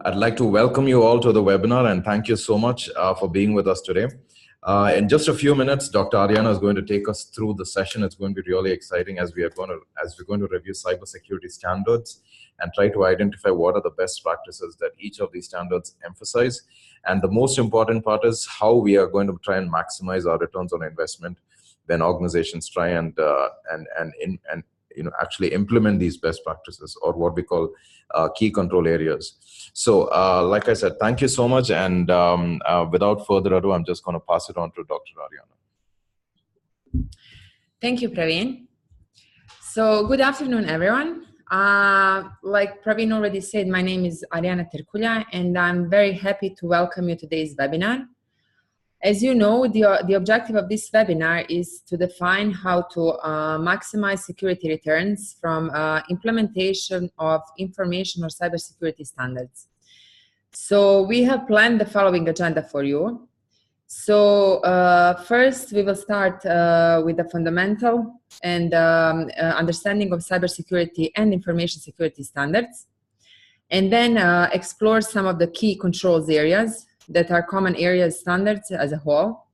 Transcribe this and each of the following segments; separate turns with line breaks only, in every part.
I'd like to welcome you all to the webinar and thank you so much for being with us today. In just a few minutes, Dr. Arijana is going to take us through the session. It's going to be really exciting as we're going to review cybersecurity standards and try to identify what are the best practices that each of these standards emphasize. And the most important part is how we are going to try and maximize our returns on investment when organizations try and actually implement these best practices, or what we call key control areas. So like I said, thank you so much. And without further ado, I'm just going to pass it on to Dr. Arijana.
Thank you, Praveen. So good afternoon, everyone. Like Praveen already said, my name is Arijana Trkulka, and I'm very happy to welcome you to today's webinar. As you know, the objective of this webinar is to define how to maximize security returns from implementation of information or cybersecurity standards. So we have planned the following agenda for you. So first, we will start with the fundamental and understanding of cybersecurity and information security standards, and then explore some of the key controls areas that are common areas standards as a whole.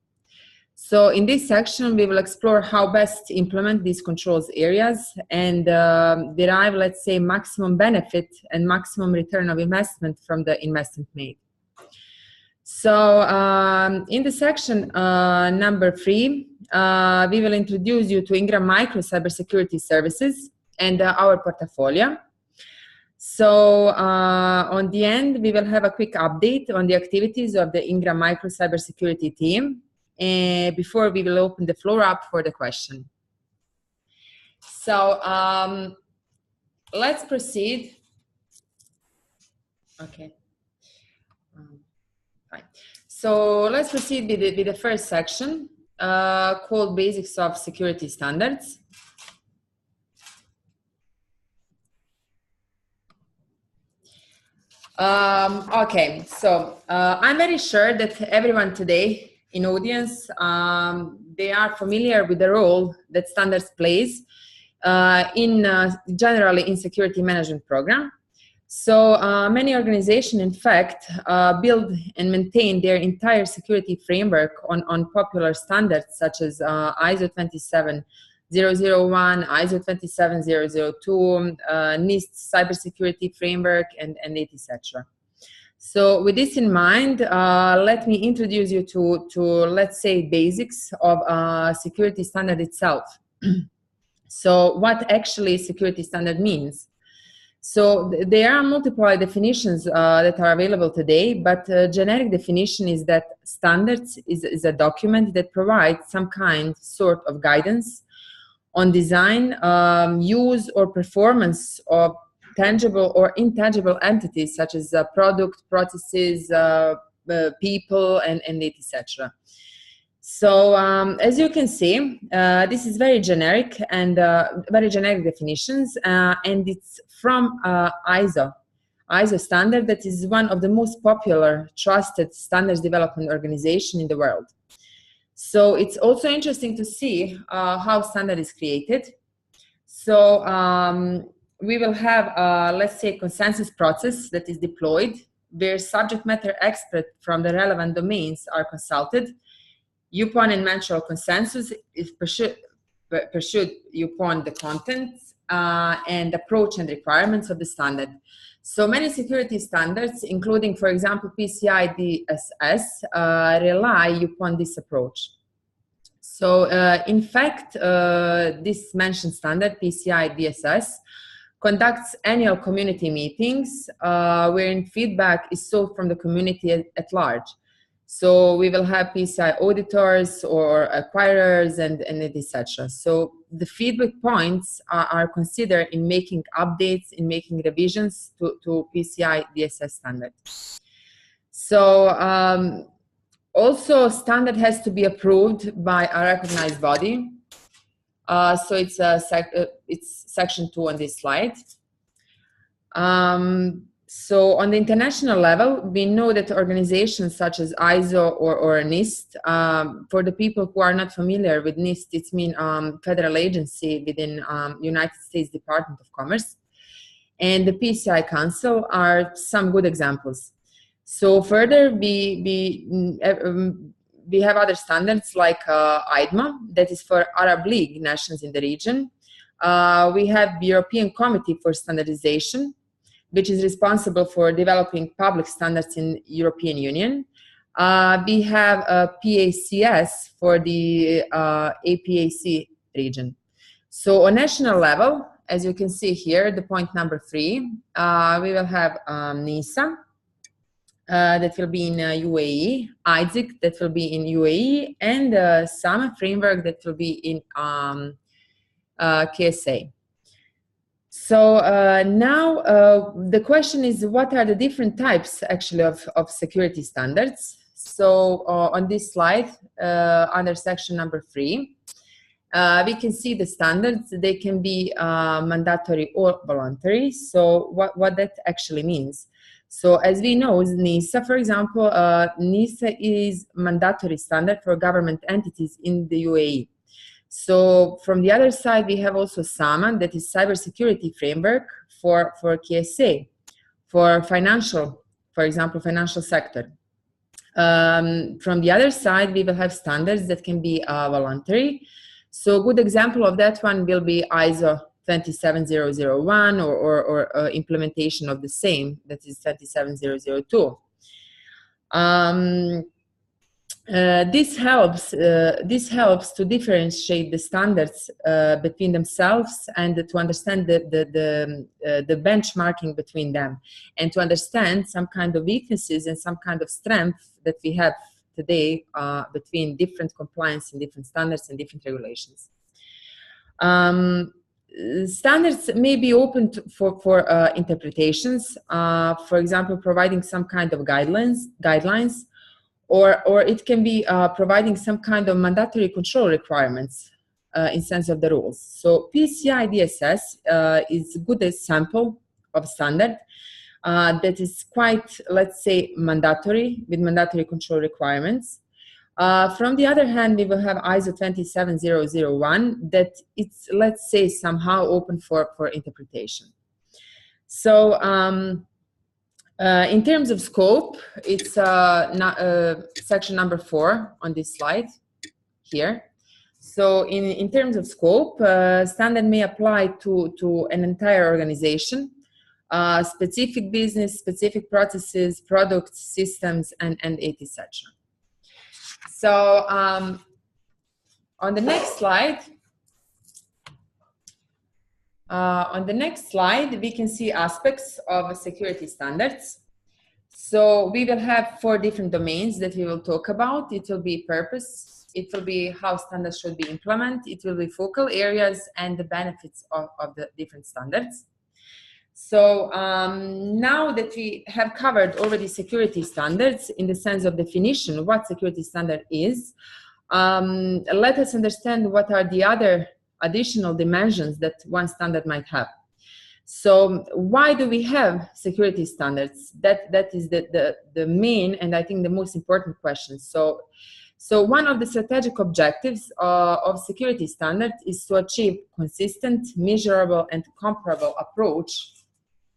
So in this section, we will explore how best to implement these controls areas and derive, let's say, maximum benefit and maximum return of investment from the investment made. So in the section number 3, we will introduce you to Ingram Micro cybersecurity services and our portfolio. So on the end, we will have a quick update on the activities of the Ingram Micro cybersecurity team before we will open the floor up for the question. So let's proceed. Okay. Fine. So let's proceed with the first section called Basics of Security Standards. Okay, so I'm very sure that everyone today in audience, they are familiar with the role that standards plays generally in security management program. So many organizations, in fact, build and maintain their entire security framework on popular standards such as ISO 27001, ISO 27002, NIST cybersecurity framework, and etc. So with this in mind, let me introduce you to let's say, basics of security standard itself. So what actually security standard means? So there are multiple definitions that are available today, but generic definition is that standards is a document that provides some sort of guidance on design, use, or performance of tangible or intangible entities such as product, processes, people, and etc. So as you can see, this is very generic and very generic definitions, and it's from ISO standard, that is one of the most popular trusted standards development organization in the world. So it's also interesting to see how standard is created. So we will have, let's say, consensus process that is deployed, where subject matter experts from the relevant domains are consulted. Upon eventual consensus is pursued upon the contents and approach and requirements of the standard. So many security standards, including, for example, PCI DSS, rely upon this approach. So in fact, this mentioned standard, PCI DSS, conducts annual community meetings wherein feedback is sought from the community at large. So we will have PCI auditors or acquirers and etc. So the feedback points are considered in making updates, in making revisions to PCI DSS standard. So also standard has to be approved by a recognized body. So it's section 2 on this slide. So on the international level, we know that organizations such as ISO or NIST, for the people who are not familiar with NIST, it's mean federal agency within United States Department of Commerce. and the PCI Council are some good examples. So further, we have other standards like IDMA, that is for Arab League nations in the region. We have the European Committee for Standardization, which is responsible for developing public standards in European Union. We have PACS for the APAC region. So on national level, as you can see here, the point number 3, we will have NISA, that will be in UAE, IDZIC that will be in UAE, and SAMA framework that will be in KSA. So now the question is, what are the different types actually of security standards? So on this slide, under section number 3, we can see the standards. They can be mandatory or voluntary. So what that actually means. So as we know, NISA, for example, NISA is mandatory standard for government entities in the UAE. So from the other side, we have also SAMA, that is cybersecurity framework for KSA, for financial, for example, financial sector. From the other side, we will have standards that can be voluntary. So a good example of that one will be ISO 27001 or implementation of the same, that is 27002. This helps to differentiate the standards between themselves and to understand the benchmarking between them, and to understand some kind of weaknesses and some kind of strength that we have today between different compliance and different standards and different regulations. Standards may be open for interpretations, for example, providing some kind of guidelines, or it can be providing some kind of mandatory control requirements in sense of the rules. So PCI DSS is a good example of standard that is quite, let's say, mandatory, with mandatory control requirements. From the other hand, we will have ISO 27001 that it's, let's say, somehow open for interpretation. So in terms of scope, it's section number 4 on this slide here. So in terms of scope, standard may apply to an entire organization, specific business, specific processes, products, systems, and etc. So on the next slide, we can see aspects of security standards. So we will have 4 different domains that we will talk about. It will be purpose, it will be how standards should be implemented, it will be focal areas, and the benefits of the different standards. So now that we have covered already security standards in the sense of definition, what security standard is, let us understand what are the other additional dimensions that one standard might have. So why do we have security standards? That is the main and I think the most important question. So one of the strategic objectives of security standards is to achieve consistent, measurable, and comparable approach,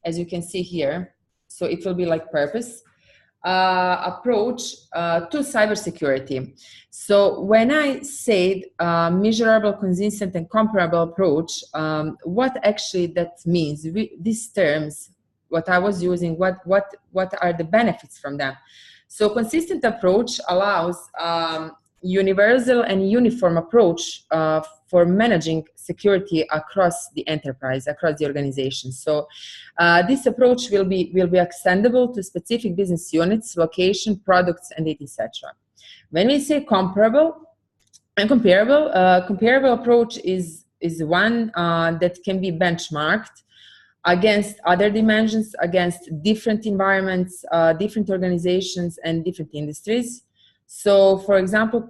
as you can see here. So it will be like purpose. Approach to cybersecurity. So when I say measurable, consistent, and comparable approach, what actually that means? These terms, what I was using, what are the benefits from them? So consistent approach allows universal and uniform approach for managing security across the enterprise, across the organization. So this approach will be extendable to specific business units, location, products, and etc. When we say comparable and comparable approach is one that can be benchmarked against other dimensions, against different environments, different organizations, and different industries. So, for example,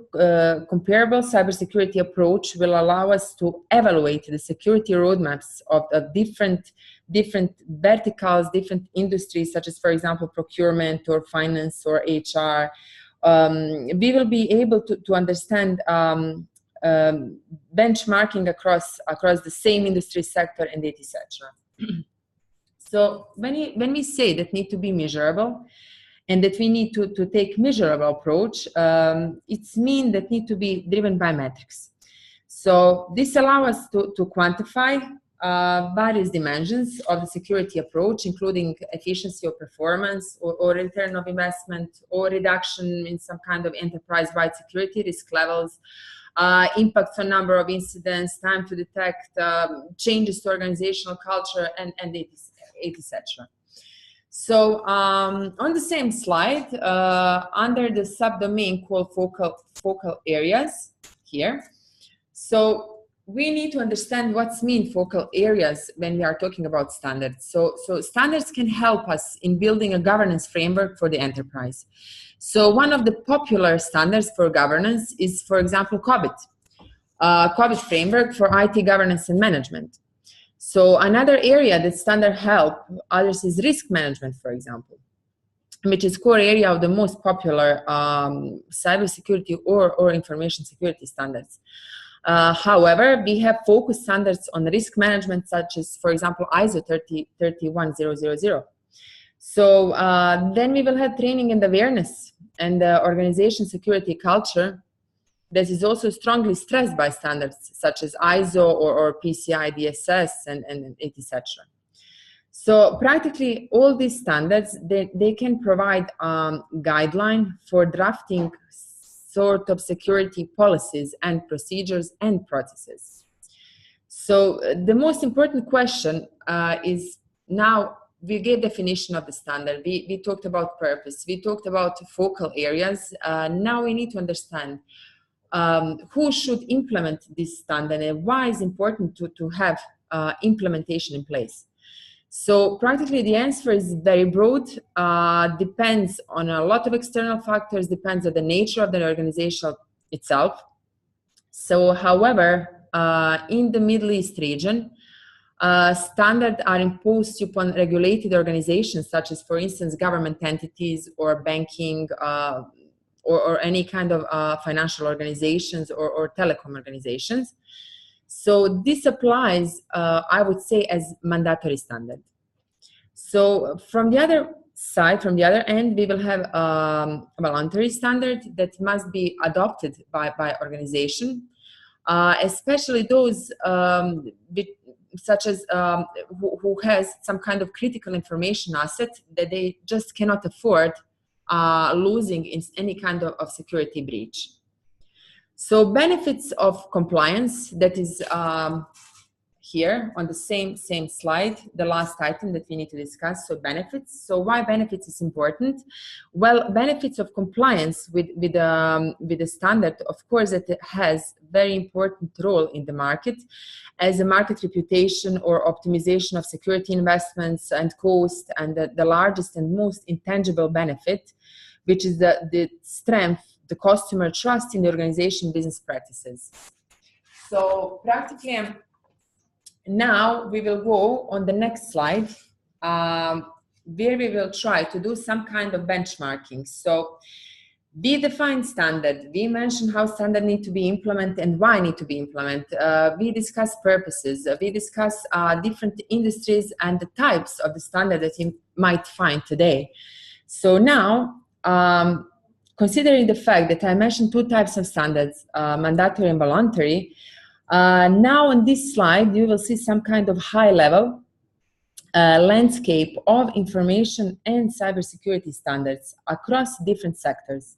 comparable cybersecurity approach will allow us to evaluate the security roadmaps of different verticals, different industries, such as, for example, procurement or finance or HR. We will be able to understand benchmarking across the same industry sector and etc. So when we say that need to be measurable and that we need to take measurable approach, it's mean that need to be driven by metrics. So this allows us to quantify various dimensions of the security approach, including efficiency of performance or return of investment or reduction in some kind of enterprise-wide security risk levels, impacts on number of incidents, time to detect, changes to organizational culture, and etc. So on the same slide, under the subdomain called focal areas here, so we need to understand what's mean focal areas when we are talking about standards. So standards can help us in building a governance framework for the enterprise. So one of the popular standards for governance is, for example, COVID framework for IT governance and management. So another area that standard help others is risk management, for example, which is core area of the most popular cybersecurity or information security standards. However, we have focused standards on risk management, such as, for example, ISO 31000. So then we will have training and awareness and organization security culture that is also strongly stressed by standards such as ISO or PCI DSS and etc. So practically all these standards, they can provide guideline for drafting sort of security policies and procedures and processes. So the most important question is, now we gave definition of the standard, we talked about purpose, we talked about focal areas, now we need to understand who should implement this standard and why it's important to have implementation in place. So practically the answer is very broad, depends on a lot of external factors, depends on the nature of the organization itself. So however, in the Middle East region, standards are imposed upon regulated organizations such as, for instance, government entities or banking or any kind of financial organizations or telecom organizations. So this applies, I would say, as mandatory standard. So from the other side, from the other end, we will have a voluntary standard that must be adopted by organization, especially those such as who has some kind of critical information asset that they just cannot afford losing in any kind of security breach. So benefits of compliance, that is here on the same slide, the last item that we need to discuss. So benefits. So why benefits is important? Well, benefits of compliance with the standard, of course, that it has very important role in the market as a market reputation or optimization of security investments and cost, and the largest and most intangible benefit, which is the strength, the customer trust in the organization business practices. So practically, now we will go on the next slide, where we will try to do some kind of benchmarking. So we define standard, we mention how standard need to be implemented and why need to be implemented. We discuss purposes, we discuss different industries and the types of the standard that you might find today. So now, considering the fact that I mentioned two types of standards, mandatory and voluntary, now on this slide, you will see some kind of high-level landscape of information and cybersecurity standards across different sectors.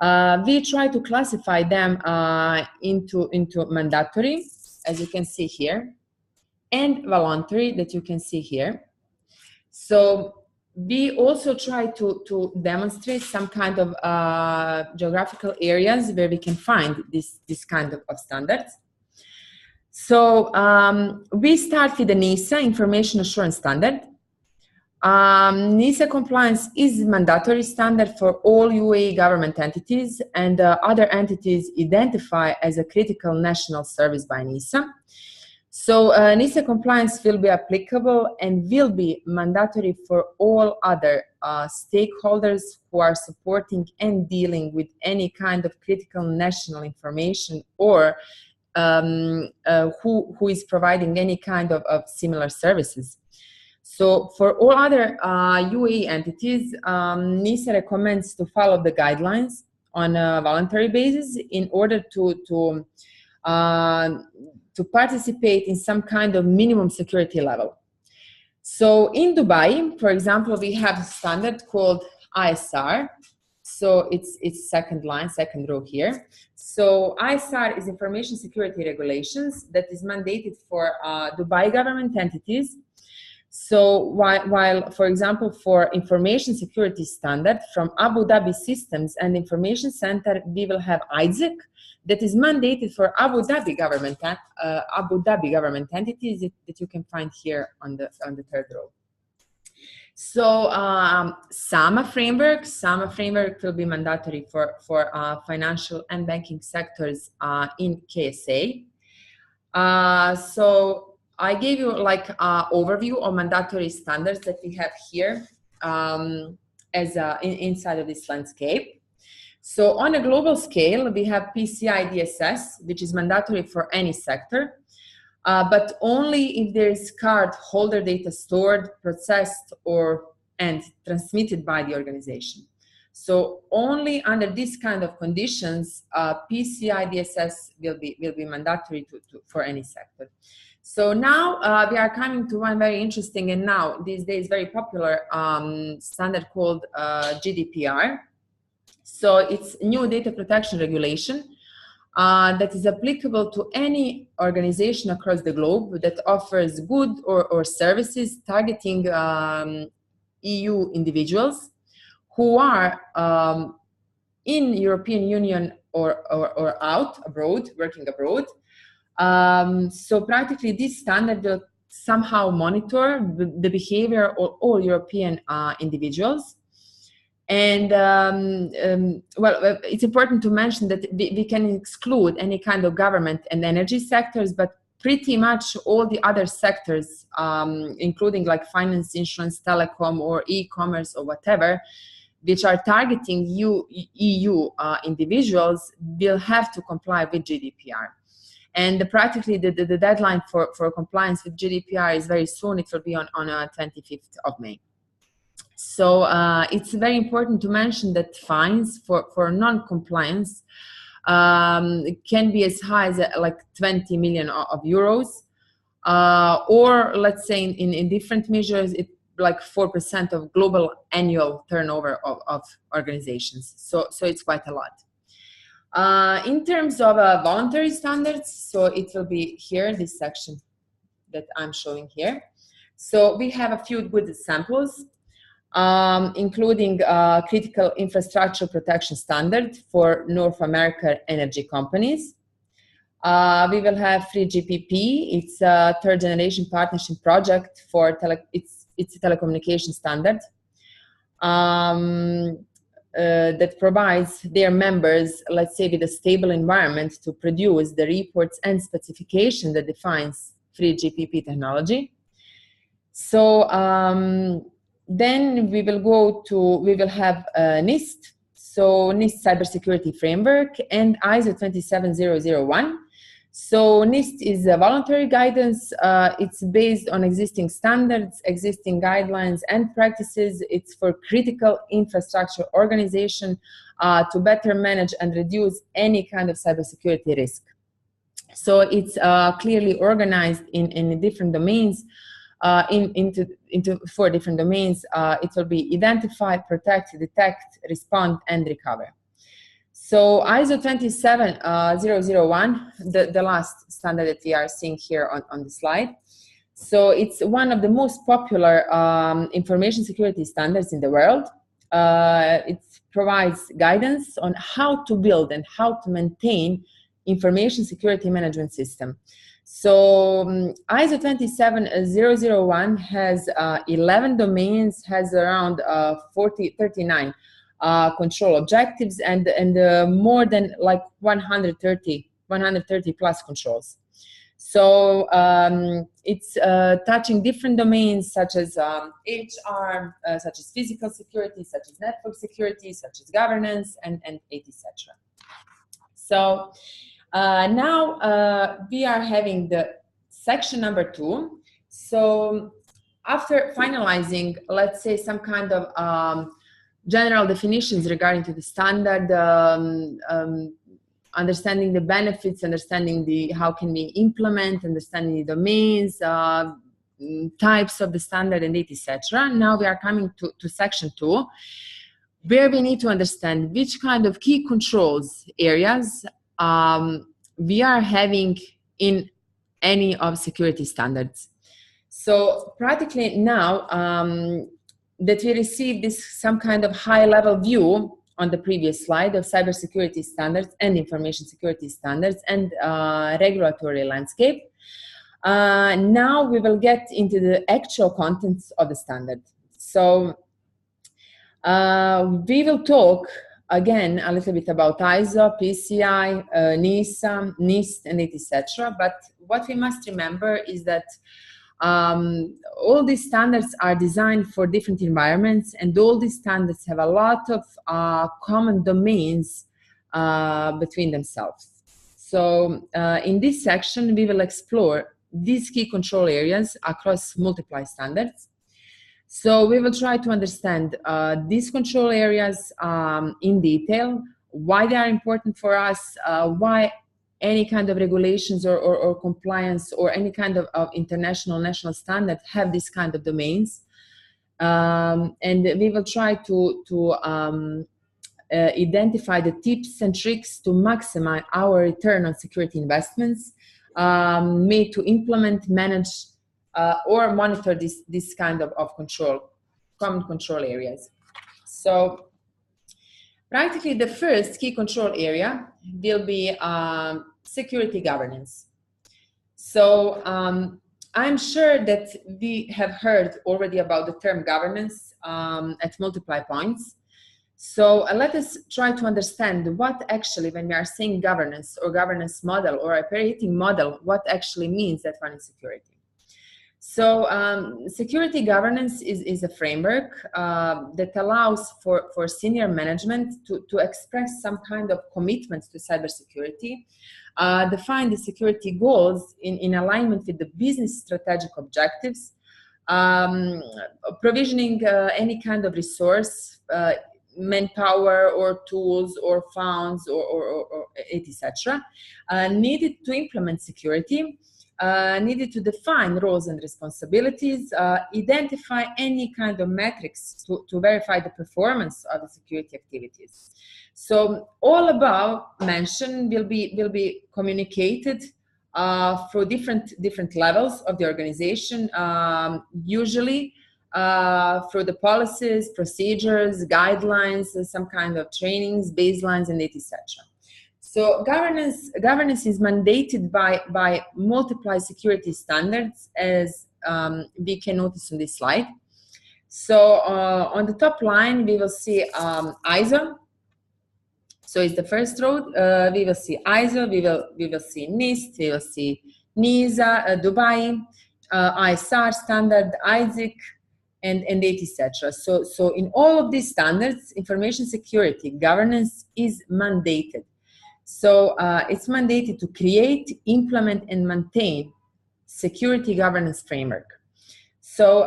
We try to classify them into mandatory, as you can see here, and voluntary, that you can see here. So we also try to demonstrate some kind of geographical areas where we can find this kind of standards. So we start with the NISA, Information Assurance Standard. NISA compliance is mandatory standard for all UAE government entities and other entities identified as a critical national service by NISA. So NISA compliance will be applicable and will be mandatory for all other stakeholders who are supporting and dealing with any kind of critical national information or who is providing any kind of similar services. So for all other UAE entities, NISA recommends to follow the guidelines on a voluntary basis in order to participate in some kind of minimum security level. So in Dubai, for example, we have a standard called ISR. So it's second line, second row here. So ISR is information security regulations that is mandated for Dubai government entities. So while, for example, for information security standard from Abu Dhabi Systems and Information Center, we will have ISAC that is mandated for Abu Dhabi government entities that you can find here on the third row. So SAMA framework will be mandatory for financial and banking sectors in KSA. So I gave you like an overview of mandatory standards that we have here inside of this landscape. So on a global scale, we have PCI DSS, which is mandatory for any sector, but only if there is card holder data stored, processed, and transmitted by the organization. So only under these kind of conditions, PCI DSS will be mandatory for any sector. So now we are coming to one very interesting and now these days very popular standard called GDPR. So it's new data protection regulation that is applicable to any organization across the globe that offers goods or services targeting EU individuals who are in European Union or out abroad, working abroad. So practically this standard will somehow monitor the behavior of all European individuals. And well, it's important to mention that we can exclude any kind of government and energy sectors, but pretty much all the other sectors, including like finance, insurance, telecom, or e-commerce or whatever, which are targeting EU individuals, will have to comply with GDPR. And practically the deadline for compliance with GDPR is very soon. It will be on 25th of May. So it's very important to mention that fines for non-compliance can be as high as like 20 million of euros, or let's say in different measures, it like 4% of global annual turnover of organizations. So it's quite a lot. In terms of voluntary standards, so it will be here, this section that I'm showing here. So we have a few good samples, including critical infrastructure protection standard for North American energy companies. We will have 3GPP. It's a third generation partnership project for it's a telecommunication standard that provides their members, let's say, with a stable environment to produce the reports and specification that defines 3GPP technology. So then we will have NIST, so NIST cybersecurity framework, and ISO 27001. So NIST is a voluntary guidance. It's based on existing standards, existing guidelines and practices. It's for critical infrastructure organization to better manage and reduce any kind of cybersecurity risk. So it's clearly organized in different domains, into 4 different domains. It will be identify, protect, detect, respond, and recover. So ISO 27001, the last standard that we are seeing here on the slide. So it's one of the most popular information security standards in the world. It provides guidance on how to build and how to maintain information security management system. So ISO 27001 has 11 domains, has around 39 control objectives and more than like 130 plus controls. So it's touching different domains such as HR, such as physical security, such as network security, such as governance, and etc. So now we are having the section number 2. So after finalizing, let's say, some kind of general definitions regarding to the standard, understanding the benefits, understanding how can we implement, understanding the domains, types of the standard, and etc. Now we are coming to section 2, where we need to understand which kind of key controls areas we are having in any of security standards. So practically now that we received some kind of high-level view on the previous slide of cybersecurity standards and information security standards and regulatory landscape, now we will get into the actual contents of the standard. So we will talk again a little bit about ISO, PCI, NISA, NIST, and etc. But what we must remember is that all these standards are designed for different environments, and all these standards have a lot of common domains between themselves. So in this section, we will explore these key control areas across multiple standards. So we will try to understand these control areas in detail, why they are important for us, why any kind of regulations or compliance or any kind of international national standard have this kind of domains. And we will try to identify the tips and tricks to maximize our return on security investments made to implement, manage, or monitor this kind of common control areas. So practically the first key control area will be security governance. So I'm sure that we have heard already about the term governance at multiple points. So let us try to understand what actually, when we are saying governance or governance model or operating model, what actually means that one in security. So security governance is a framework that allows for senior management to express some kind of commitment to cybersecurity, define the security goals in alignment with the business strategic objectives, provisioning any kind of resource, manpower or tools or funds or etc. Needed to implement security, needed to define roles and responsibilities, identify any kind of metrics to verify the performance of the security activities. So all above mentioned will be communicated for different levels of the organization, usually for the policies, procedures, guidelines, some kind of trainings, baselines, and etc. So governance is mandated by multiple security standards, as we can notice on this slide. So on the top line, we will see ISO. So it's the first row. We will see ISO, we will see NIST, we will see NISA, Dubai, ISR standard, ISIC, and etc. So in all of these standards, information security governance is mandated. So it's mandated to create, implement, and maintain security governance framework. So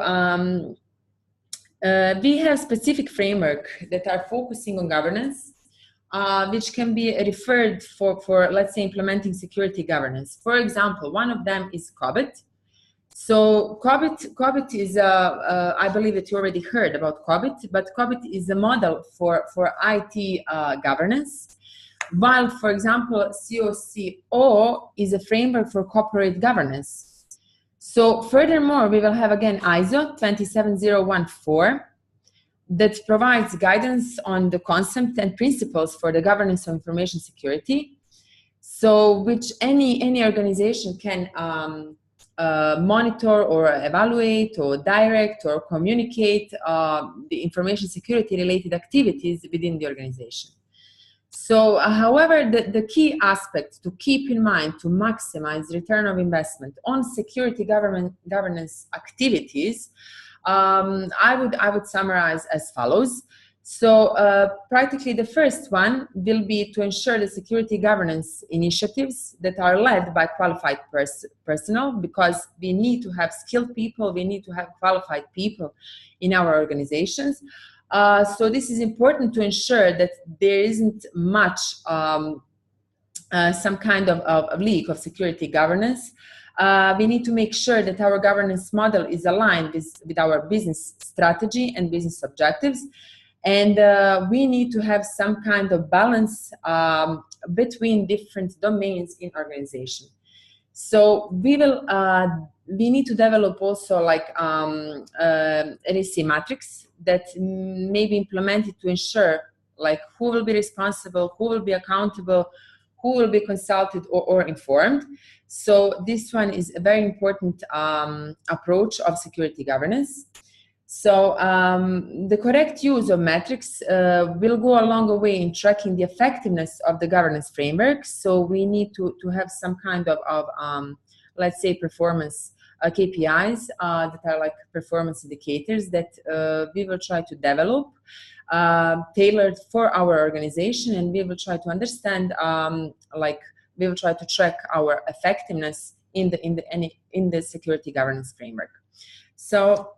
we have specific framework that are focusing on governance, which can be referred for let's say implementing security governance. For example, one of them is COBIT. So COBIT is I believe that you already heard about COBIT, but COBIT is a model for IT governance. While, for example, COCO is a framework for corporate governance. So furthermore, we will have again ISO 27014 that provides guidance on the concept and principles for the governance of information security. So which any organization can monitor or evaluate or direct or communicate the information security related activities within the organization. So, however, the key aspect to keep in mind to maximize return of investment on security governance activities, I would summarize as follows. So practically the first one will be to ensure the security governance initiatives that are led by qualified personnel, because we need to have skilled people, we need to have qualified people in our organizations. So this is important to ensure that there isn't much some kind of leak of security governance. We need to make sure that our governance model is aligned with our business strategy and business objectives. And we need to have some kind of balance between different domains in organization. So we need to develop also like RoI matrix that may be implemented to ensure like who will be responsible, who will be accountable, who will be consulted or informed. So this one is a very important approach of security governance. So the correct use of metrics will go a longer way in tracking the effectiveness of the governance framework. So we need to have some kind of let's say, performance KPIs that are like performance indicators that we will try to develop, tailored for our organization, and we will try to understand, we will try to track our effectiveness in the security governance framework. So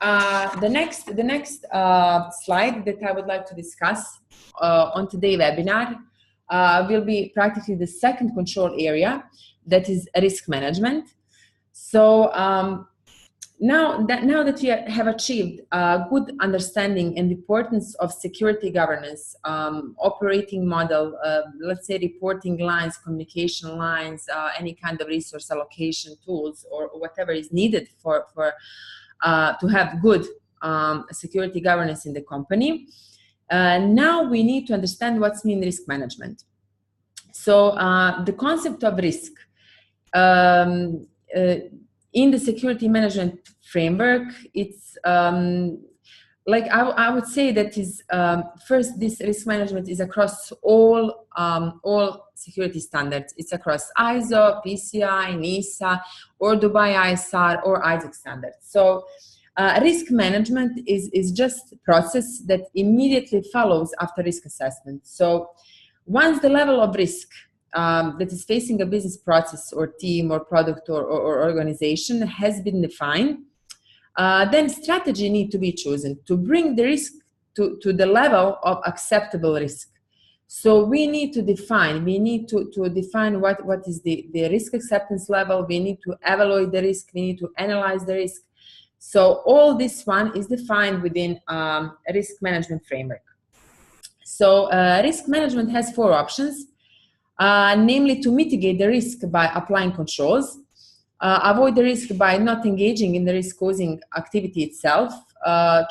the next slide that I would like to discuss on today's webinar will be practically the second control area, that is risk management. So now that we have achieved a good understanding and importance of security governance, operating model, let's say reporting lines, communication lines, any kind of resource allocation tools, or whatever is needed to have good security governance in the company. Now we need to understand what's mean risk management. So the concept of risk in the security management framework, it's like I would say that is first, this risk management is across all security standards. It's across ISO, PCI, NISA, or Dubai ISR, or ISAC standards. So risk management is just a process that immediately follows after risk assessment. So once the level of risk that is facing a business process or team or product or organization has been defined, then strategy need to be chosen to bring the risk to the level of acceptable risk. So we need to define what is the risk acceptance level. We need to evaluate the risk. We need to analyze the risk. So all this one is defined within a risk management framework. So risk management has 4 options, namely to mitigate the risk by applying controls, avoid the risk by not engaging in the risk-causing activity itself,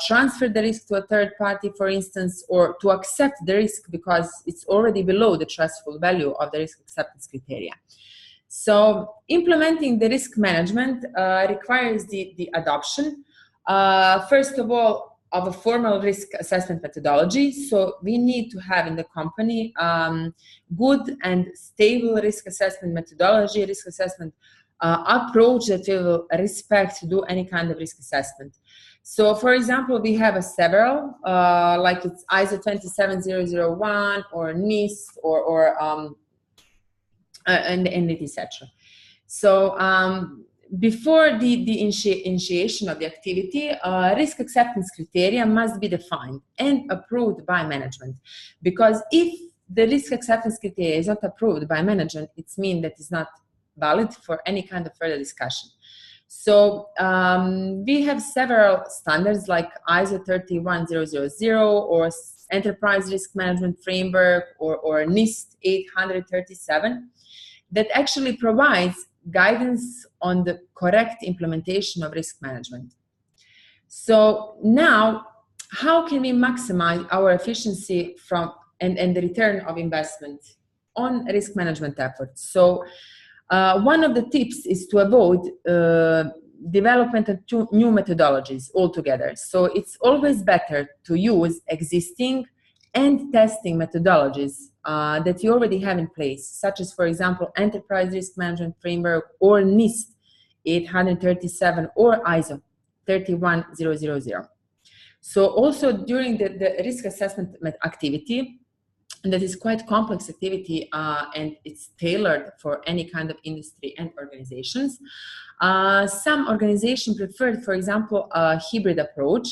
transfer the risk to a third party, for instance, or to accept the risk because it's already below the threshold value of the risk acceptance criteria. So implementing the risk management requires the adoption, first of all, of a formal risk assessment methodology. So we need to have in the company good and stable risk assessment methodology, risk assessment approach that will respect to do any kind of risk assessment. So for example, we have several, like it's ISO 27001 or NIST and etc. So before the initiation of the activity, risk acceptance criteria must be defined and approved by management. Because if the risk acceptance criteria is not approved by management, it means that it's not valid for any kind of further discussion. So we have several standards like ISO 31000 or Enterprise Risk Management Framework or NIST 837 that actually provides guidance on the correct implementation of risk management. So now, how can we maximize our efficiency and the return of investment on risk management efforts? So one of the tips is to avoid development of new methodologies altogether. So it's always better to use existing and testing methodologies that you already have in place, such as, for example, Enterprise Risk Management Framework or NIST 837 or ISO 31000. So also during the risk assessment activity, and that is quite complex activity, and it's tailored for any kind of industry and organizations. Some organizations prefer, for example, a hybrid approach.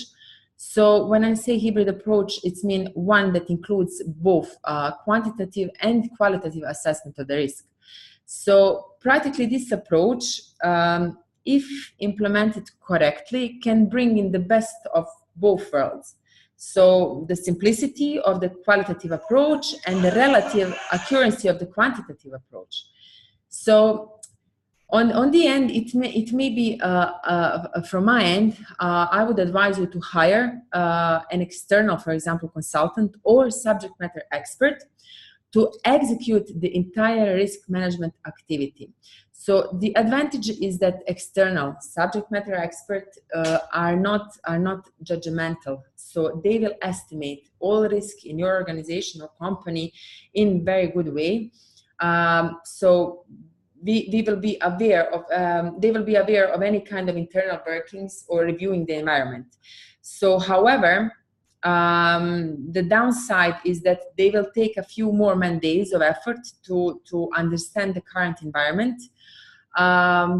So when I say hybrid approach, it means one that includes both quantitative and qualitative assessment of the risk. So practically this approach, if implemented correctly, can bring in the best of both worlds. So the simplicity of the qualitative approach and the relative accuracy of the quantitative approach. So on the end, it may be, from my end, I would advise you to hire an external, for example, consultant or subject matter expert to execute the entire risk management activity. So the advantage is that external subject matter experts are not judgmental. So they will estimate all risk in your organization or company in very good way. So we will be aware of, they will be aware of any kind of internal workings or reviewing the environment. So, however, the downside is that they will take a few more days of effort to understand the current environment.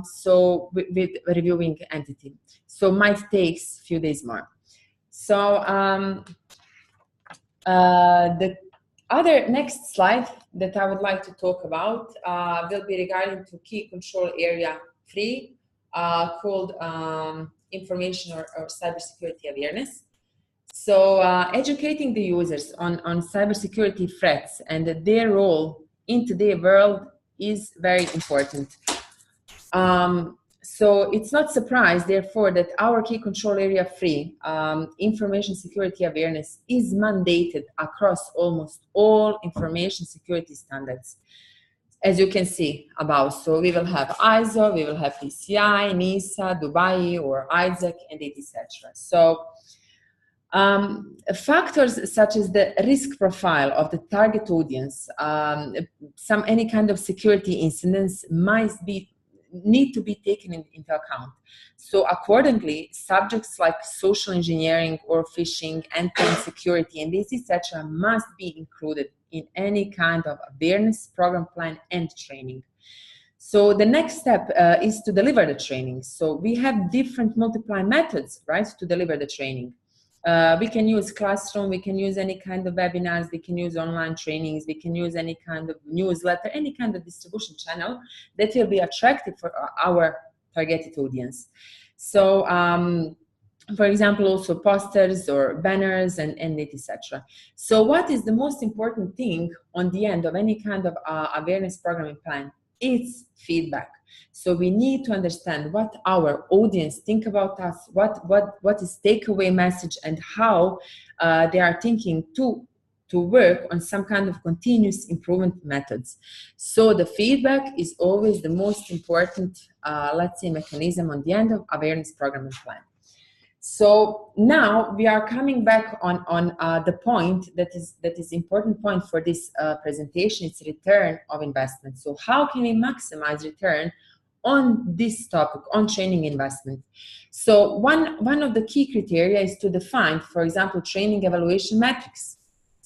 So with reviewing entity, so might takes a few days more. So the other next slide that I would like to talk about will be regarding to key control area 3, called information or cybersecurity awareness. So educating the users on cybersecurity threats and their role in today's world is very important. So it's not surprise, therefore, that our key control area 3, information security awareness, is mandated across almost all information security standards, as you can see above. So we will have ISO, we will have PCI, NISA, Dubai, or ISAC, and etc. So factors such as the risk profile of the target audience, any kind of security incidents need to be taken into account. So accordingly, subjects like social engineering or phishing, endpoint security, and this, etc., must be included in any kind of awareness program plan and training. So the next step is to deliver the training. So we have different multiply methods, right, to deliver the training. We can use classroom, we can use any kind of webinars, we can use online trainings, we can use any kind of newsletter, any kind of distribution channel that will be attractive for our targeted audience. So, for example, also posters or banners and etc. So what is the most important thing on the end of any kind of awareness programming plan? It's feedback. So we need to understand what our audience think about us, what is takeaway message, and how they are thinking to work on some kind of continuous improvement methods. So the feedback is always the most important, let's say, mechanism on the end of awareness programming plan. So now we are coming back on the point that is important point for this presentation. It's return of investment. So how can we maximize return on this topic, on training investment? So one of the key criteria is to define, for example, training evaluation metrics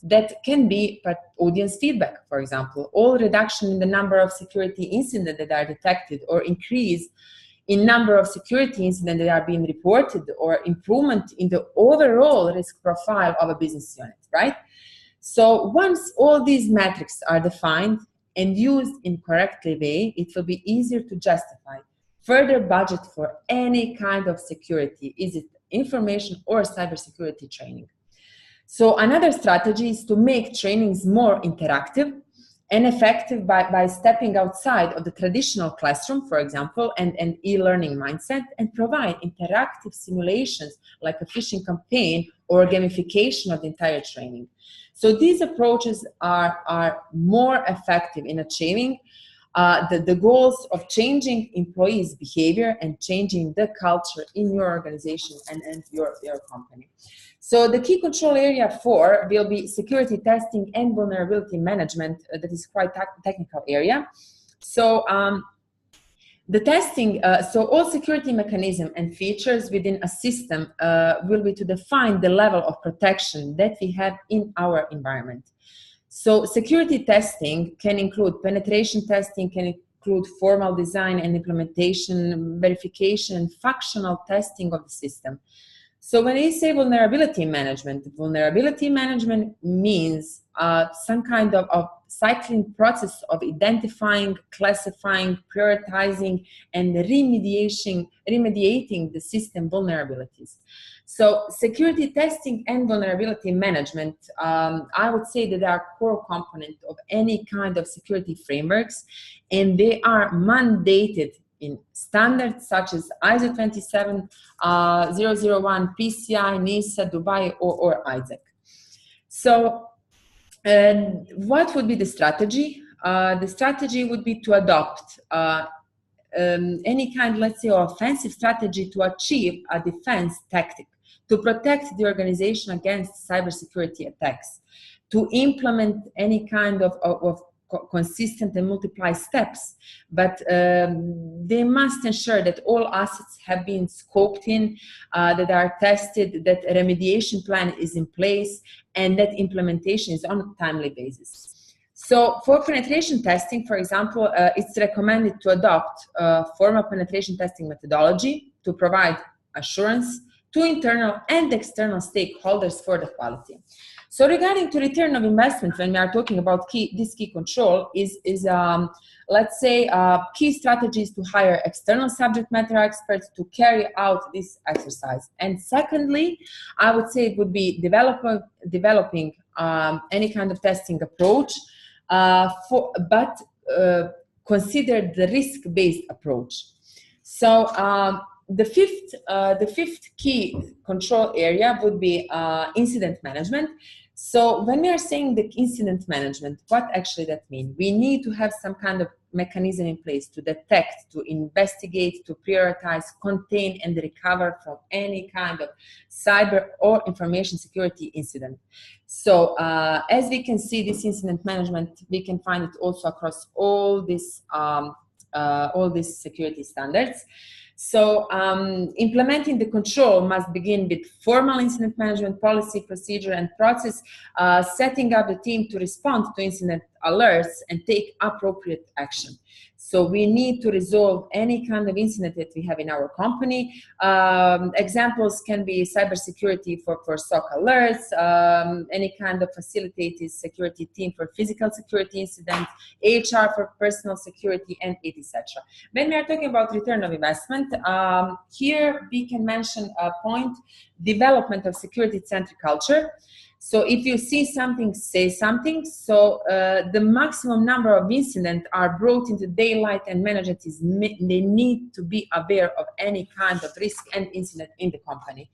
that can be audience feedback, for example, or reduction in the number of security incidents that are detected, or increase in number of security incidents that are being reported, or improvement in the overall risk profile of a business unit, right? So once all these metrics are defined and used in correctly way, it will be easier to justify further budget for any kind of security, is it information or cybersecurity training. So another strategy is to make trainings more interactive and effective by stepping outside of the traditional classroom, for example, and e-learning mindset, and provide interactive simulations like a phishing campaign or gamification of the entire training. So these approaches are more effective in achieving the goals of changing employees' behavior and changing the culture in your organization and your company. So the key control area 4 will be security testing and vulnerability management. That is quite technical area. So The testing, so all security mechanism and features within a system will be to define the level of protection that we have in our environment. So security testing can include penetration testing, can include formal design and implementation, verification, and functional testing of the system. So when we say vulnerability management means some kind of cycling process of identifying, classifying, prioritizing, and remediating the system vulnerabilities. So security testing and vulnerability management, I would say that they are core component of any kind of security frameworks, and they are mandated in standards such as ISO 27001, PCI, NISA, Dubai, or ISAC. So what would be the strategy? The strategy would be to adopt any kind, let's say, offensive strategy to achieve a defense tactic, to protect the organization against cybersecurity attacks, to implement any kind of consistent and multiply steps, but they must ensure that all assets have been scoped in, that are tested, that a remediation plan is in place, and that implementation is on a timely basis. So for penetration testing, for example, it's recommended to adopt formal penetration testing methodology to provide assurance to internal and external stakeholders for the quality. So regarding to return of investment, when we are talking about this key control is let's say, key strategies to hire external subject matter experts to carry out this exercise. And secondly, I would say it would be developing any kind of testing approach, but consider the risk-based approach. So the fifth key control area would be incident management. So when we are saying the incident management, what actually that means? We need to have some kind of mechanism in place to detect, to investigate, to prioritize, contain, and recover from any kind of cyber or information security incident. So as we can see, this incident management, we can find it also across all these security standards. So implementing the control must begin with formal incident management policy, procedure, and process, setting up the team to respond to incident alerts and take appropriate action. So we need to resolve any kind of incident that we have in our company. Examples can be cybersecurity for SOC alerts, any kind of facilitated security team for physical security incidents, HR for personal security, and etc. When we are talking about return of investment, here we can mention a point, development of security-centric culture. So if you see something, say something. So the maximum number of incidents are brought into daylight, and managers they need to be aware of any kind of risk and incident in the company.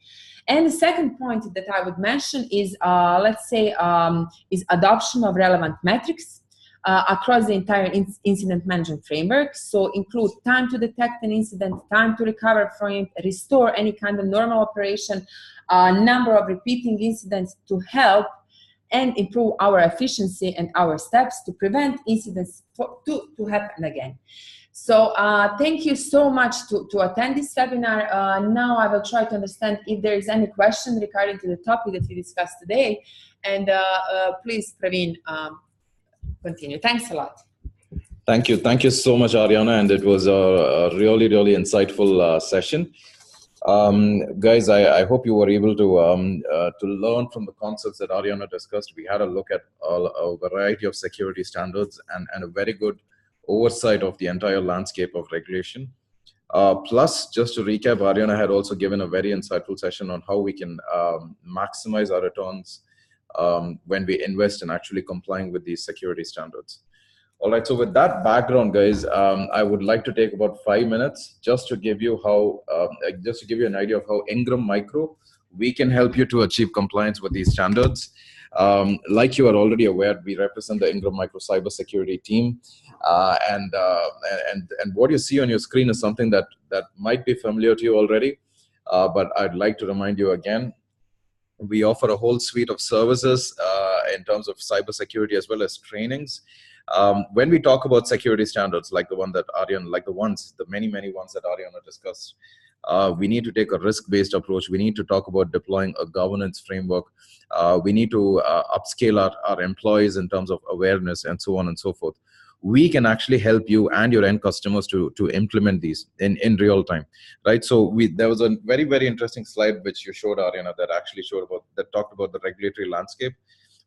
And the second point that I would mention is, let's say, is adoption of relevant metrics across the entire incident management framework. So include time to detect an incident, time to recover from it, restore any kind of normal operation, number of repeating incidents to help and improve our efficiency and our steps to prevent incidents to happen again. So thank you so much to attend this webinar. Now I will try to understand if there is any question regarding to the topic that we discussed today. And please, Praveen, continue. Thanks a lot.
Thank you. Thank you so much, Arijana. And it was a really, really insightful session. Guys, I hope you were able to learn from the concepts that Arijana discussed. We had a look at a variety of security standards and a very good oversight of the entire landscape of regulation. Plus, just to recap, Arijana had also given a very insightful session on how we can maximize our returns when we invest in actually complying with these security standards. All right, so with that background, guys, I would like to take about 5 minutes just to give you an idea of how Ingram Micro, we can help you to achieve compliance with these standards. Like you are already aware, we represent the Ingram Micro cybersecurity team, and what you see on your screen is something that might be familiar to you already, but I'd like to remind you again. We offer a whole suite of services in terms of cybersecurity as well as trainings. When we talk about security standards, like the one that Aryan, like the many ones that Ariana discussed, we need to take a risk-based approach. We need to talk about deploying a governance framework. We need to upscale our employees in terms of awareness and so on and so forth. We can actually help you and your end customers to implement these in real time, right? So there was a very interesting slide which you showed, Ariana, that talked about the regulatory landscape.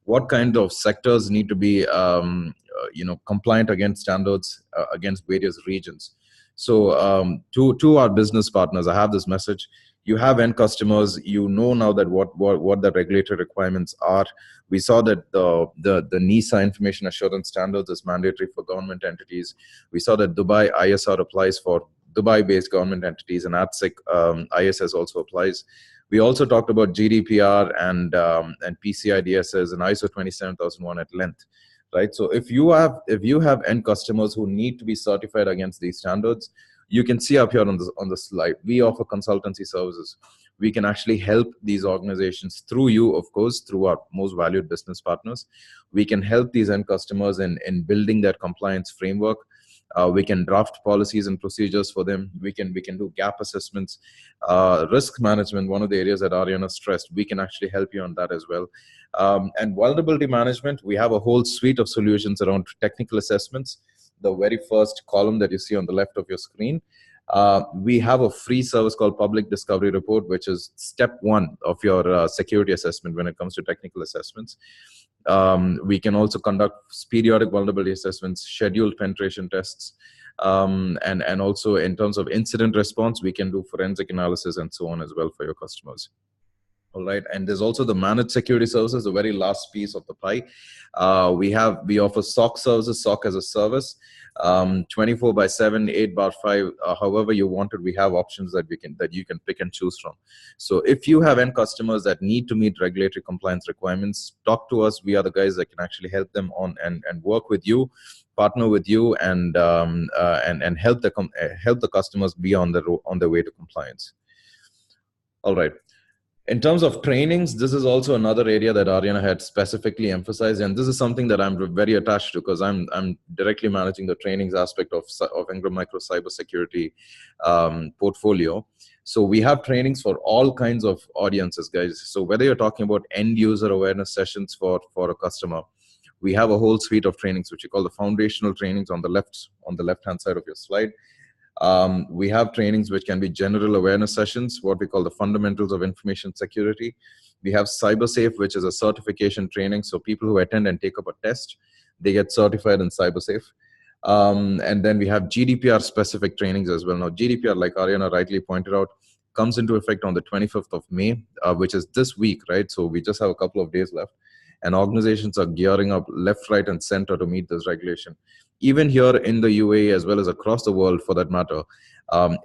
What kind of sectors need to be compliant against standards against various regions. So to our business partners, I have this message. You have end customers, you know now that what the regulatory requirements are. We saw that the NISA information assurance standards is mandatory for government entities. We saw that Dubai ISR applies for Dubai-based government entities, and ATSIC ISS also applies. We also talked about GDPR and PCI DSS and ISO 27001 at length, right? So if you have end customers who need to be certified against these standards, you can see up here on the slide, we offer consultancy services. We can actually help these organizations through you, of course, through our most valued business partners. We can help these end customers in building their compliance framework. We can draft policies and procedures for them. We can do gap assessments, risk management, one of the areas that Ariana stressed. We can actually help you on that as well. And vulnerability management, we have a whole suite of solutions around technical assessments. The very first column that you see on the left of your screen, we have a free service called Public Discovery Report, which is step one of your security assessment when it comes to technical assessments. We can also conduct periodic vulnerability assessments, scheduled penetration tests, and also in terms of incident response, we can do forensic analysis and so on as well for your customers. All right, and there's also the managed security services, the very last piece of the pie. We offer SOC services, SOC as a service, 24/7, 8/5. However you want it, we have options that you can pick and choose from. So if you have end customers that need to meet regulatory compliance requirements, talk to us. We are the guys that can actually help them on and work with you, partner with you, and help the customers be on their way to compliance. All right. In terms of trainings, this is also another area that Ariana had specifically emphasized, and this is something that I'm very attached to because I'm directly managing the trainings aspect of Ingram Micro cybersecurity portfolio. So we have trainings for all kinds of audiences, guys. So whether you're talking about end user awareness sessions for a customer, we have a whole suite of trainings which we call the foundational trainings on the left hand side of your slide. We have trainings which can be general awareness sessions, what we call the fundamentals of information security. We have CyberSafe, which is a certification training. So people who attend and take up a test, they get certified in CyberSafe. And then we have GDPR specific trainings as well. Now, GDPR, like Ariana rightly pointed out, comes into effect on the 25th of May, which is this week, right? So we just have a couple of days left. And organizations are gearing up left, right, and center to meet this regulation. Even here in the UAE, as well as across the world for that matter,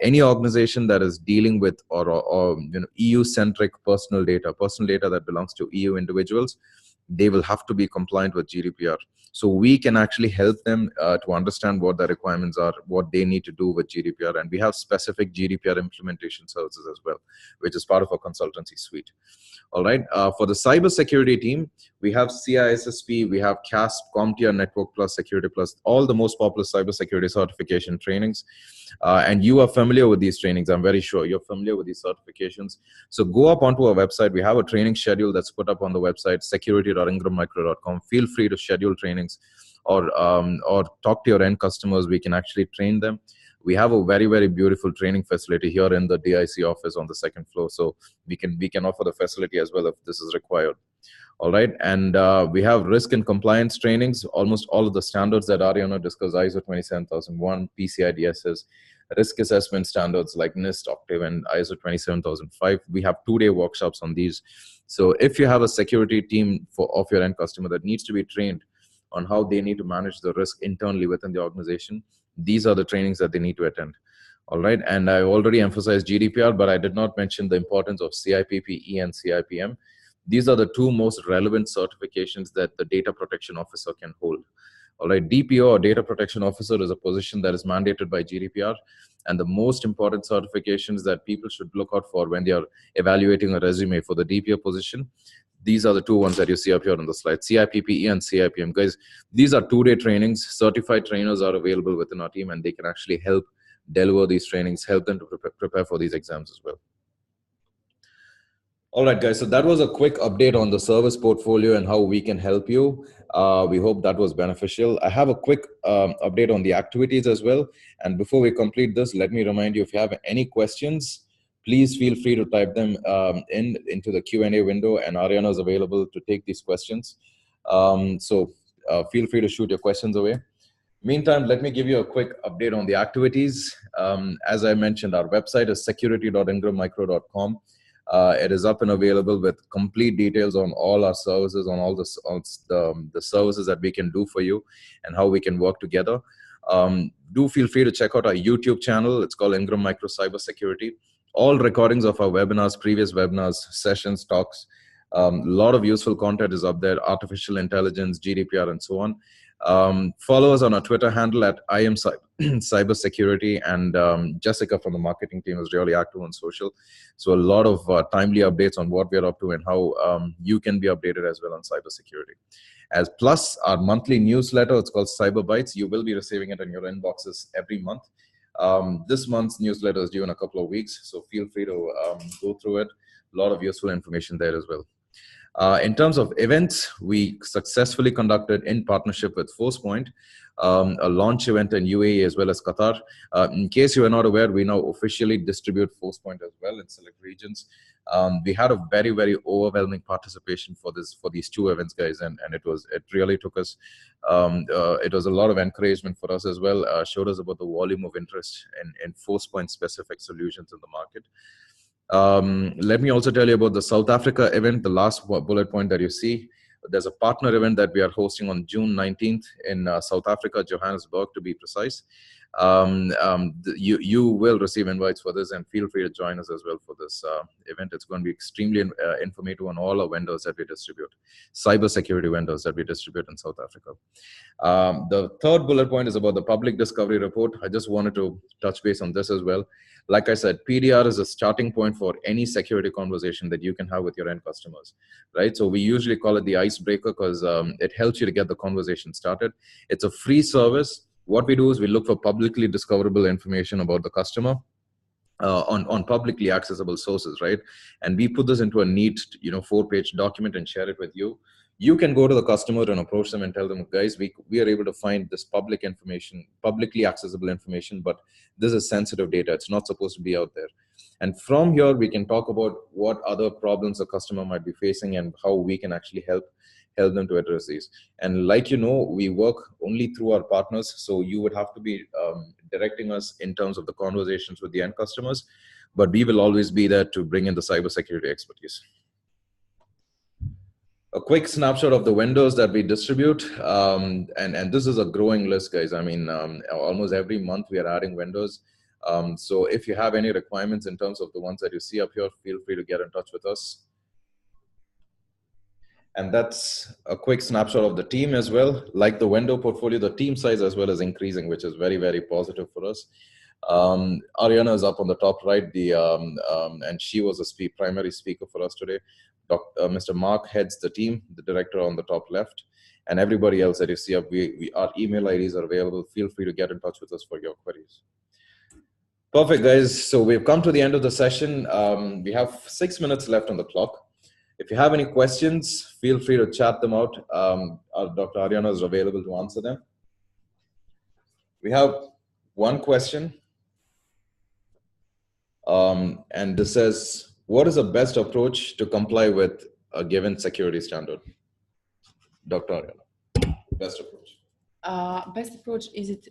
any organization that is dealing with or EU-centric personal data that belongs to EU individuals, they will have to be compliant with GDPR. So we can actually help them to understand what the requirements are, what they need to do with GDPR. And we have specific GDPR implementation services as well, which is part of our consultancy suite. All right. For the cybersecurity team, we have CISSP, we have CASP, CompTIA, Network Plus, Security Plus, all the most popular cybersecurity certification trainings. And you are familiar with these trainings. I'm very sure you're familiar with these certifications. So go up onto our website. We have a training schedule that's put up on the website, security.ingrammicro.com. Feel free to schedule trainings or talk to your end customers. We can actually train them. We have a very beautiful training facility here in the DIC office on the second floor. So we can offer the facility as well if this is required. All right. And we have risk and compliance trainings, almost all of the standards that Ariana discussed, ISO 27001, PCI DSS, risk assessment standards like NIST, Octave, and ISO 27005. We have 2-day workshops on these. So if you have a security team of your end customer that needs to be trained on how they need to manage the risk internally within the organization, these are the trainings that they need to attend. All right. And I already emphasized GDPR, but I did not mention the importance of CIPP-E and CIPM. These are the two most relevant certifications that the data protection officer can hold. All right. DPO, or data protection officer, is a position that is mandated by GDPR. And the most important certifications that people should look out for when they are evaluating a resume for the DPO position, These are the two ones that you see up here on the slide, CIPPE and CIPM. Guys, these are 2-day trainings. Certified trainers are available within our team, and they can actually help deliver these trainings, help them to prepare for these exams as well. All right, guys, so that was a quick update on the service portfolio and how we can help you. We hope that was beneficial. I have a quick update on the activities as well. And before we complete this, let me remind you, if you have any questions, please feel free to type them into the Q&A window, and Arijana is available to take these questions. So feel free to shoot your questions away. Meantime, let me give you a quick update on the activities. As I mentioned, our website is security.ingrammicro.com. It is up and available with complete details on all our services, on all the services that we can do for you and how we can work together. Do feel free to check out our YouTube channel. It's called Ingram Micro Cybersecurity. All recordings of our webinars, previous webinars, sessions, talks, a lot of useful content is up there, artificial intelligence, GDPR, and so on. Follow us on our Twitter handle at Cybersecurity, and Jessica from the marketing team is really active on social. So a lot of timely updates on what we're up to and how you can be updated as well on cybersecurity. As plus our monthly newsletter, it's called Cyber Bytes. You will be receiving it in your inboxes every month. This month's newsletter is due in a couple of weeks, so feel free to go through it. A lot of useful information there as well. In terms of events, we successfully conducted, in partnership with ForcePoint, a launch event in UAE as well as Qatar. In case you are not aware, we now officially distribute ForcePoint as well in select regions. We had a very, very overwhelming participation for these two events, guys, and it really took us. It was a lot of encouragement for us as well. Showed us about the volume of interest in ForcePoint specific solutions in the market. Let me also tell you about the South Africa event, the last bullet point that you see. There's a partner event that we are hosting on June 19th in South Africa, Johannesburg to be precise. You will receive invites for this, and feel free to join us as well for this event. It's going to be extremely informative on all our vendors that we distribute, cybersecurity vendors that we distribute in South Africa. The third bullet point is about the public discovery report. I just wanted to touch base on this as well. Like I said, PDR is a starting point for any security conversation that you can have with your end customers, right? So we usually call it the icebreaker because it helps you to get the conversation started. It's a free service. What we do is we look for publicly discoverable information about the customer on publicly accessible sources, right? And we put this into a neat, 4-page document and share it with you. You can go to the customer and approach them and tell them, guys, we are able to find this public information, publicly accessible information, but this is sensitive data. It's not supposed to be out there. And from here, we can talk about what other problems a customer might be facing and how we can actually help them to address these. And like we work only through our partners, so you would have to be directing us in terms of the conversations with the end customers, but we will always be there to bring in the cybersecurity expertise. A quick snapshot of the vendors that we distribute, and this is a growing list, guys. I mean, almost every month we are adding vendors. So if you have any requirements in terms of the ones that you see up here, feel free to get in touch with us. And that's a quick snapshot of the team as well. Like the vendor portfolio, the team size as well is increasing, which is very, very positive for us. Arijana is up on the top right, and she was a primary speaker for us today. Mr. Mark heads the team, the director on the top left, and everybody else that you see up, our email IDs are available. Feel free to get in touch with us for your queries. Perfect, guys. So we've come to the end of the session. We have 6 minutes left on the clock. If you have any questions, feel free to chat them out. Dr. Arijana is available to answer them. We have one question. And this says, what is the best approach to comply with a given security standard? Dr. Arijana, best approach.
Best approach, is it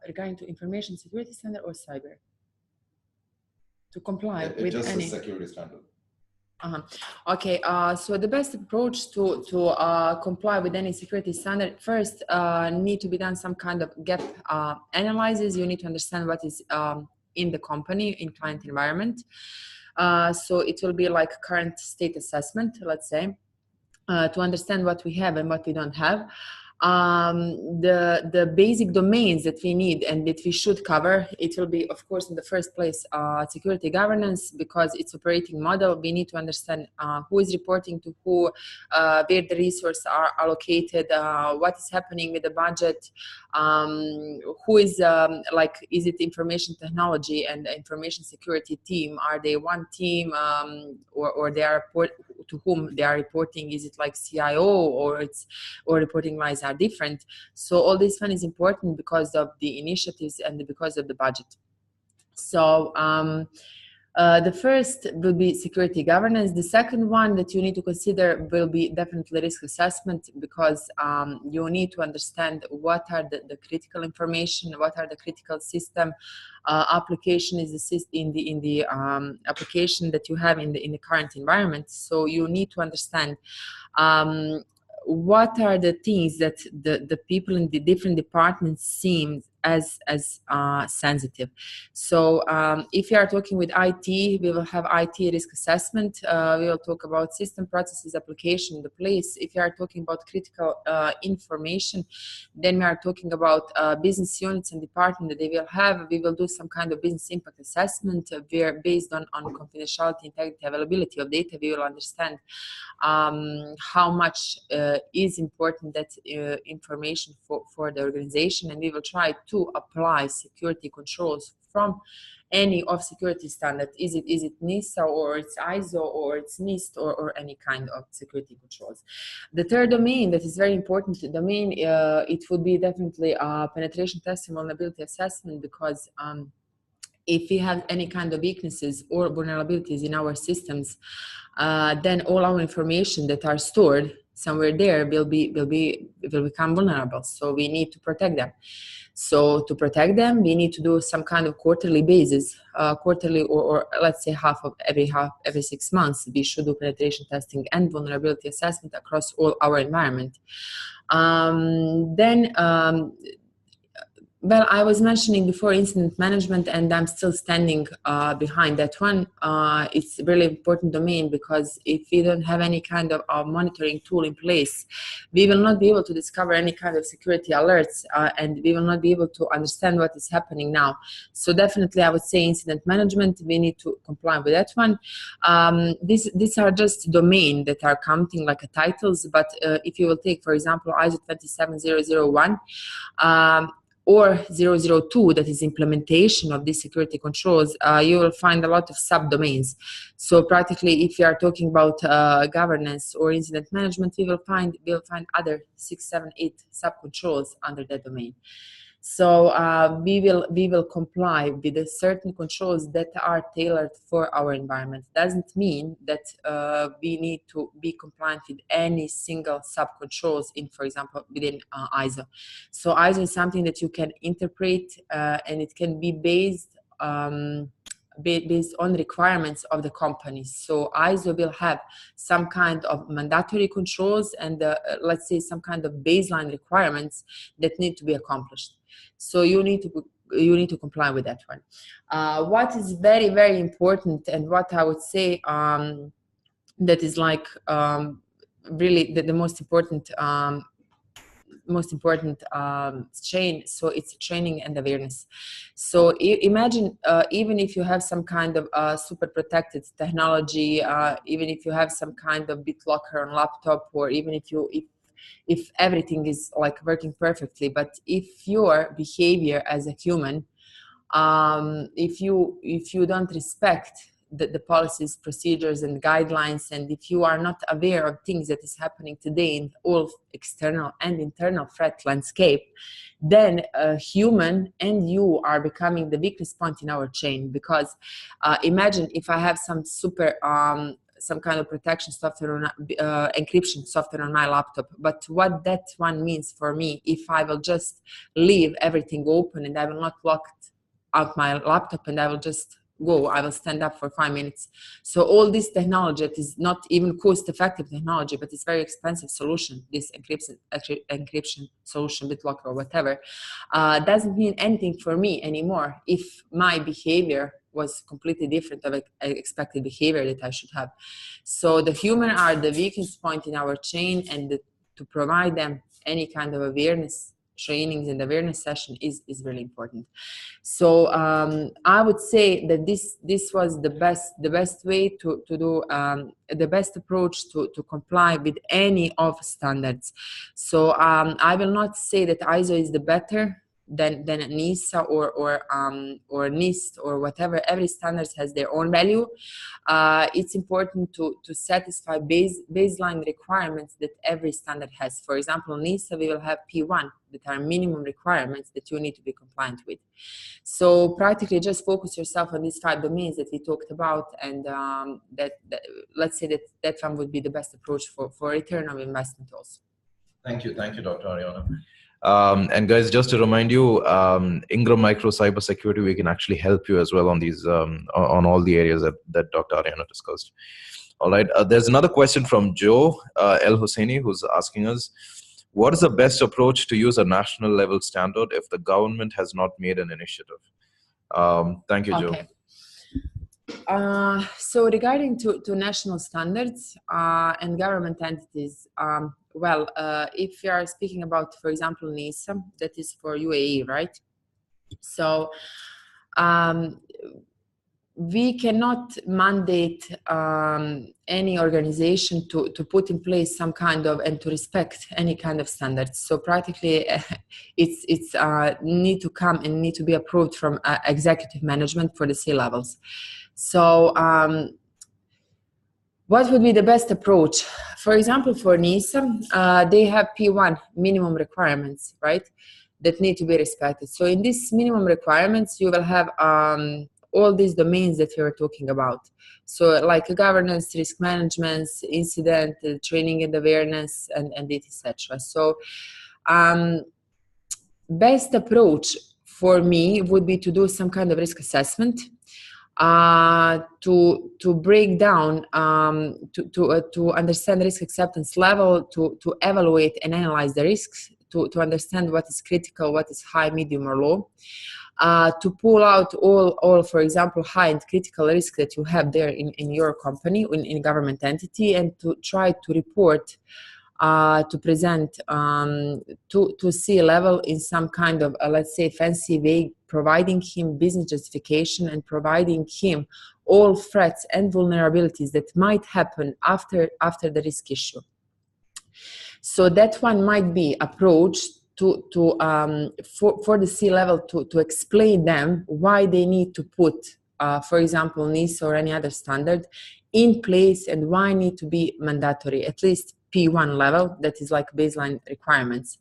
regarding to information security standard or cyber? To comply with
just
any
security standard.
Okay, so the best approach to comply with any security standard, first need to be done some kind of gap analysis. You need to understand what is in the company, in client environment. So it will be like current state assessment, let's say, to understand what we have and what we don't have. The basic domains that we need and that we should cover, it will be, of course, in the first place, security governance, because its operating model, we need to understand who is reporting to who, where the resources are allocated, what is happening with the budget, who is, is it information technology and information security team? Are they one team, or they are to whom they are reporting? Is it like CIO, or reporting lines are different? So all this one is important because of the initiatives and because of the budget. So the first will be security governance. The second one that you need to consider will be definitely risk assessment, because you need to understand what are the critical information, what are the critical system application is in the application that you have in the current environment. So you need to understand what are the things that the people in the different departments seem as sensitive. So if you are talking with IT, we will have IT risk assessment. We will talk about system processes, application, the place. If you are talking about critical information, then we are talking about business units and department that they will have. We will do some kind of business impact assessment where, based on confidentiality, integrity, availability of data, we will understand how much is important that information for the organization, and we will try to apply security controls from any of security standard. Is it NIST or it's ISO or it's NIST or any kind of security controls. The third domain that is very important domain, it would be definitely penetration testing, vulnerability assessment, because if we have any kind of weaknesses or vulnerabilities in our systems, then all our information that are stored somewhere there will become vulnerable. So we need to protect them. So to protect them, we need to do some kind of quarterly basis, quarterly or let's say every 6 months, we should do penetration testing and vulnerability assessment across all our environment. Well, I was mentioning before incident management, and I'm still standing behind that one. It's a really important domain, because if we don't have any kind of monitoring tool in place, we will not be able to discover any kind of security alerts, and we will not be able to understand what is happening now. So definitely, I would say incident management, we need to comply with that one. These are just domain that are counting like a titles, but if you will take, for example, ISO 27001, or 002, that is implementation of these security controls, you will find a lot of subdomains. So practically, if you are talking about governance or incident management, we'll find other 6, 7, 8 sub-controls under that domain. So we will comply with the certain controls that are tailored for our environment. Doesn't mean that we need to be compliant with any single sub-controls in, for example, within ISO. So ISO is something that you can interpret, and it can be based on requirements of the company. So ISO will have some kind of mandatory controls and let's say some kind of baseline requirements that need to be accomplished. So you need to comply with that one. What is very, very important, and what I would say that is like really the most important chain. So it's training and awareness. So imagine even if you have some kind of super protected technology, even if you have some kind of BitLocker on laptop, or even if everything is like working perfectly, but if your behavior as a human, if you don't respect the policies, procedures, and guidelines, and if you are not aware of things that is happening today in all external and internal threat landscape, then a human and you are becoming the weakest point in our chain. Because imagine if I have some super some kind of protection software, encryption software on my laptop, but what that one means for me, if I will just leave everything open and I will not lock out my laptop and I will just go, I will stand up for 5 minutes. So all this technology that is not even cost-effective technology, but it's very expensive solution, this encryption solution, BitLocker or whatever, doesn't mean anything for me anymore if my behavior was completely different of expected behavior that I should have. So the human are the weakest point in our chain, and to provide them any kind of awareness trainings and awareness session is really important. So I would say that this was the best way to do the best approach to comply with any of standards. So I will not say that ISO is the better than NISA or NIST or whatever. Every standard has their own value. It's important to satisfy baseline requirements that every standard has. For example, NISA, we will have P1 that are minimum requirements that you need to be compliant with. So practically just focus yourself on these 5 domains that we talked about, and that let's say that one would be the best approach for return on investment also.
Thank you, Dr. Arijana. And guys, just to remind you, Ingram Micro Cybersecurity, we can actually help you as well on these, on all the areas that Dr. Arijana discussed. All right, there's another question from Joe El Husseini, who's asking us, what is the best approach to use a national level standard if the government has not made an initiative? Thank you, Joe.
Okay. So regarding to national standards and government entities, well, if you are speaking about, for example, NISA, that is for UAE, right? So we cannot mandate any organization to put in place some kind of and to respect any kind of standards. So practically, it's need to come and need to be approved from executive management for the C-levels. So what would be the best approach? For example, for NISA, they have P1 minimum requirements, right, that need to be respected. So in these minimum requirements, you will have all these domains that we were talking about. So like governance, risk management, incident, training and awareness, and etc. So best approach for me would be to do some kind of risk assessment, to break down, to understand risk acceptance level, to evaluate and analyze the risks, to understand what is critical, what is high, medium, or low, to pull out all, for example, high and critical risk that you have there in your company, in government entity, and to try to report, to present to C-level in some kind of, let's say, fancy way, providing him business justification and providing him all threats and vulnerabilities that might happen after the risk issue. So that one might be approached for the C-level to explain them why they need to put, for example, NISA or any other standard in place and why need to be mandatory, at least P1 level, that is like baseline requirements.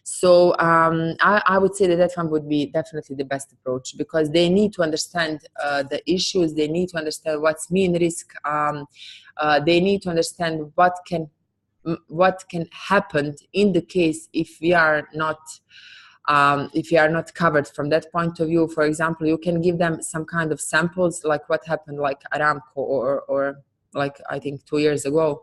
So I would say that one would be definitely the best approach, because they need to understand the issues, they need to understand what's mean risk, they need to understand what can happen in the case if we are not covered from that point of view. For example, you can give them some kind of samples, like what happened like Aramco or like I think 2 years ago.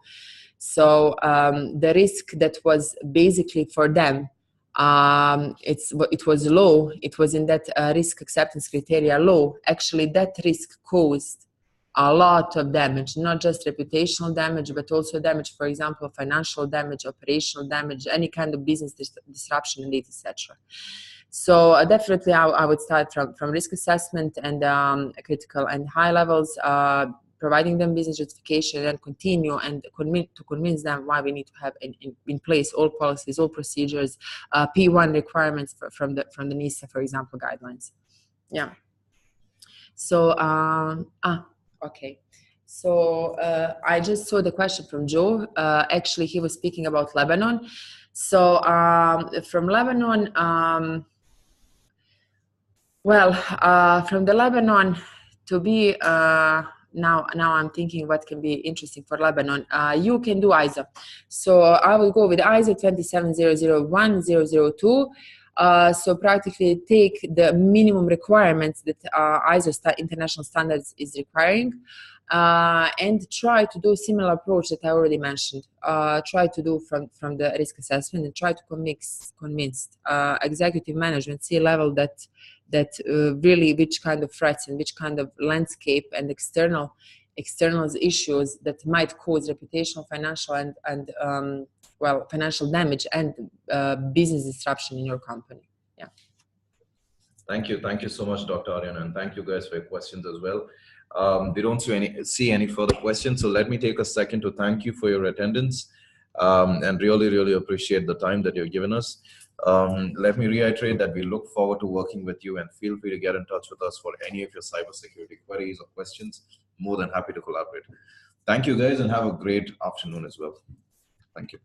So the risk that was basically for them, it was low. It was in that risk acceptance criteria low. Actually, that risk caused a lot of damage, not just reputational damage, but also damage, for example, financial damage, operational damage, any kind of business disruption, and etc. So definitely, I would start from risk assessment and critical and high levels, providing them business justification, and continue and to convince them why we need to have in place all policies, all procedures, P1 requirements from the NISA, for example, guidelines. Yeah. So okay. So I just saw the question from Joe. Actually, he was speaking about Lebanon. So from Lebanon, from the Lebanon to be. Now I'm thinking what can be interesting for Lebanon. You can do ISO. So I will go with ISO 27001-002. So practically take the minimum requirements that ISO international standards is requiring, and try to do similar approach that I already mentioned. Try to do from the risk assessment and try to convince executive management, C-level, that really which kind of threats and which kind of landscape and external issues that might cause reputational, financial, and well, financial damage and business disruption in your company. Yeah.
Thank you so much, Dr. Arijana, and thank you guys for your questions as well. We don't see any further questions, so let me take a second to thank you for your attendance, and really appreciate the time that you've given us. Let me reiterate that we look forward to working with you, and feel free to get in touch with us for any of your cybersecurity queries or questions. More than happy to collaborate. Thank you guys, and have a great afternoon as well. Thank you.